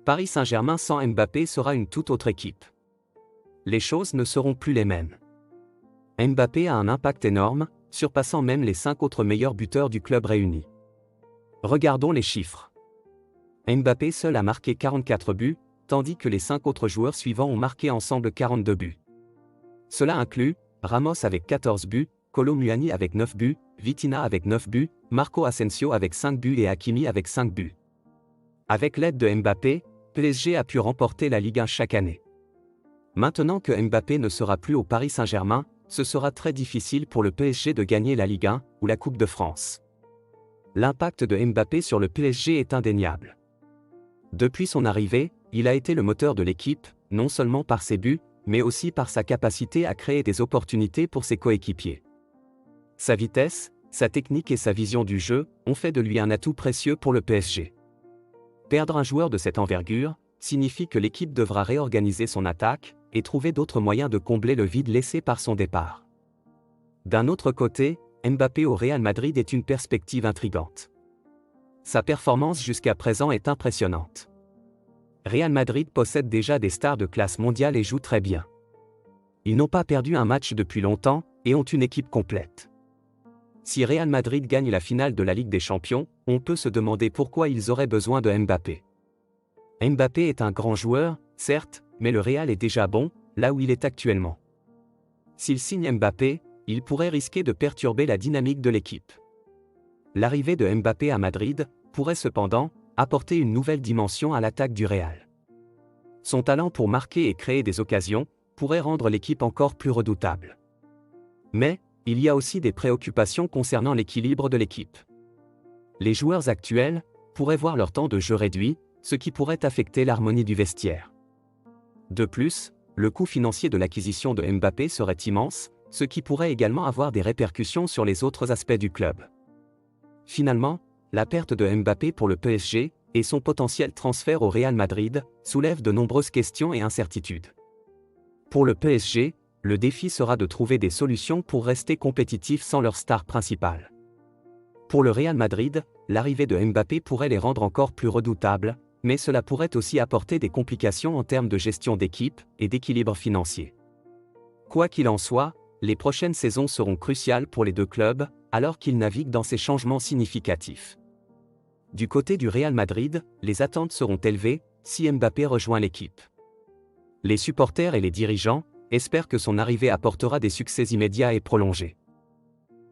Paris Saint-Germain sans Mbappé sera une toute autre équipe. Les choses ne seront plus les mêmes. Mbappé a un impact énorme, surpassant même les 5 autres meilleurs buteurs du club réunis. Regardons les chiffres. Mbappé seul a marqué 44 buts, tandis que les 5 autres joueurs suivants ont marqué ensemble 42 buts. Cela inclut Ramos avec 14 buts, Kolo Muani avec 9 buts, Vitinha avec 9 buts, Marco Asensio avec 5 buts et Hakimi avec 5 buts. Avec l'aide de Mbappé, PSG a pu remporter la Ligue 1 chaque année. Maintenant que Mbappé ne sera plus au Paris Saint-Germain, ce sera très difficile pour le PSG de gagner la Ligue 1 ou la Coupe de France. L'impact de Mbappé sur le PSG est indéniable. Depuis son arrivée, il a été le moteur de l'équipe, non seulement par ses buts, mais aussi par sa capacité à créer des opportunités pour ses coéquipiers. Sa vitesse, sa technique et sa vision du jeu ont fait de lui un atout précieux pour le PSG. Perdre un joueur de cette envergure signifie que l'équipe devra réorganiser son attaque et trouver d'autres moyens de combler le vide laissé par son départ. D'un autre côté, Mbappé au Real Madrid est une perspective intrigante. Sa performance jusqu'à présent est impressionnante. Real Madrid possède déjà des stars de classe mondiale et joue très bien. Ils n'ont pas perdu un match depuis longtemps et ont une équipe complète. Si Real Madrid gagne la finale de la Ligue des Champions, on peut se demander pourquoi ils auraient besoin de Mbappé. Mbappé est un grand joueur, certes, mais le Real est déjà bon, là où il est actuellement. S'il signe Mbappé, il pourrait risquer de perturber la dynamique de l'équipe. L'arrivée de Mbappé à Madrid pourrait cependant apporter une nouvelle dimension à l'attaque du Real. Son talent pour marquer et créer des occasions pourrait rendre l'équipe encore plus redoutable. Mais, il y a aussi des préoccupations concernant l'équilibre de l'équipe. Les joueurs actuels pourraient voir leur temps de jeu réduit, ce qui pourrait affecter l'harmonie du vestiaire. De plus, le coût financier de l'acquisition de Mbappé serait immense, ce qui pourrait également avoir des répercussions sur les autres aspects du club. Finalement, la perte de Mbappé pour le PSG et son potentiel transfert au Real Madrid soulèvent de nombreuses questions et incertitudes. Pour le PSG, le défi sera de trouver des solutions pour rester compétitifs sans leur star principale. Pour le Real Madrid, l'arrivée de Mbappé pourrait les rendre encore plus redoutables, mais cela pourrait aussi apporter des complications en termes de gestion d'équipe et d'équilibre financier. Quoi qu'il en soit, les prochaines saisons seront cruciales pour les deux clubs, alors qu'ils naviguent dans ces changements significatifs. Du côté du Real Madrid, les attentes seront élevées si Mbappé rejoint l'équipe. Les supporters et les dirigeants espèrent que son arrivée apportera des succès immédiats et prolongés.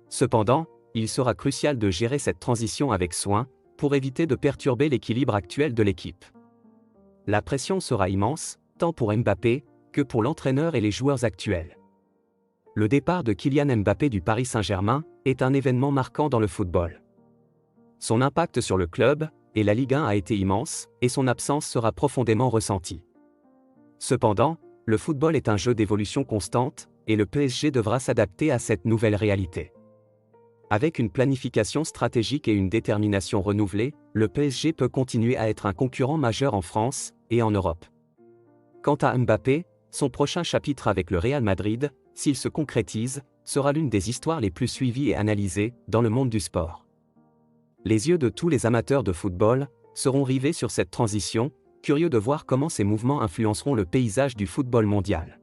Cependant, il sera crucial de gérer cette transition avec soin, pour éviter de perturber l'équilibre actuel de l'équipe. La pression sera immense, tant pour Mbappé, que pour l'entraîneur et les joueurs actuels. Le départ de Kylian Mbappé du Paris Saint-Germain est un événement marquant dans le football. Son impact sur le club et la Ligue 1 a été immense, et son absence sera profondément ressentie. Cependant, le football est un jeu d'évolution constante, et le PSG devra s'adapter à cette nouvelle réalité. Avec une planification stratégique et une détermination renouvelée, le PSG peut continuer à être un concurrent majeur en France et en Europe. Quant à Mbappé, son prochain chapitre avec le Real Madrid, s'il se concrétise, sera l'une des histoires les plus suivies et analysées dans le monde du sport. Les yeux de tous les amateurs de football seront rivés sur cette transition, curieux de voir comment ces mouvements influenceront le paysage du football mondial.